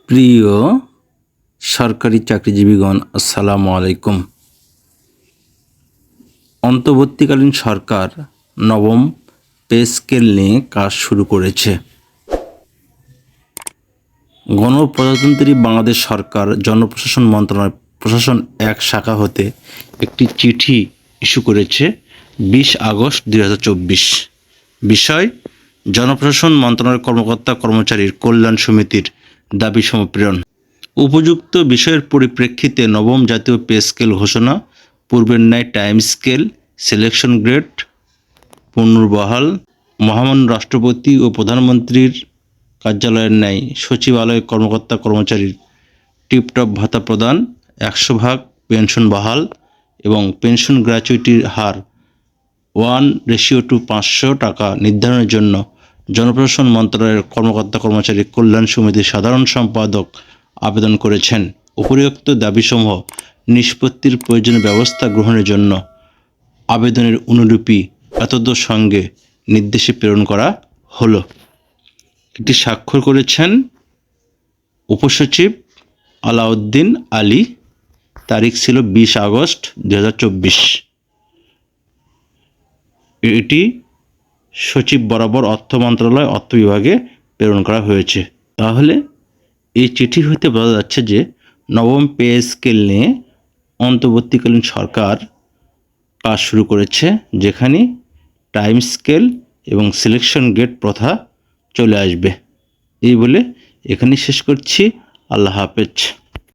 প্রিয় সরকারি চাকরিজীবীগণ, আসসালামু আলাইকুম। অন্তর্বর্তীকালীন সরকার নবম পে স্কেল নিয়ে কাজ শুরু করেছে। গণপ্রজাতন্ত্রী বাংলাদেশ সরকার জনপ্রশাসন মন্ত্রণালয় প্রশাসন এক শাখা হতে একটি চিঠি ইস্যু করেছে 20 আগস্ট 2024। বিষয় জনপ্রশাসন মন্ত্রণালয়ের কর্মকর্তা কর্মচারীর কল্যাণ সমিতির দাবি সম্প্রেরণ। উপযুক্ত বিষয়ের পরিপ্রেক্ষিতে নবম জাতীয় পে স্কেল ঘোষণা, পূর্বের ন্যায় টাইম স্কেল, সিলেকশন গ্রেড পুনর্বহাল, মহামান্য রাষ্ট্রপতি ও প্রধানমন্ত্রীর কার্যালয়ের ন্যায় সচিবালয় কর্মকর্তা কর্মচারীর টিপটপ ভাতা প্রদান, 100% পেনশন বহাল এবং পেনশন গ্র্যাচুইটির হার 1:500 টাকা নির্ধারণের জন্য জনপ্রশাসন মন্ত্রণালয়ের কর্মকর্তা কর্মচারী কল্যাণ সমিতির সাধারণ সম্পাদক আবেদন করেছেন। উপরিউক্ত দাবিসমূহ নিষ্পত্তির প্রয়োজনীয় ব্যবস্থা গ্রহণের জন্য আবেদনের অনুলিপি এতদ সঙ্গে নির্দেশে প্রেরণ করা হলো। এটি স্বাক্ষর করেছেন উপসচিব আলাউদ্দিন আলী। তারিখ ছিল 20 আগস্ট 2024। এটি সচিব বরাবর অর্থ মন্ত্রণালয় অর্থ বিভাগে প্রেরণ করা হয়েছে। তাহলে এই চিঠি হতে বোঝা যাচ্ছে যে নবম পে স্কেল নিয়ে অন্তর্বর্তীকালীন সরকার কাজ শুরু করেছে, যেখানে টাইম স্কেল এবং সিলেকশন গ্রেড প্রথা চলে আসবে। এই বলে এখানেই শেষ করছি। আল্লাহ হাফেজ।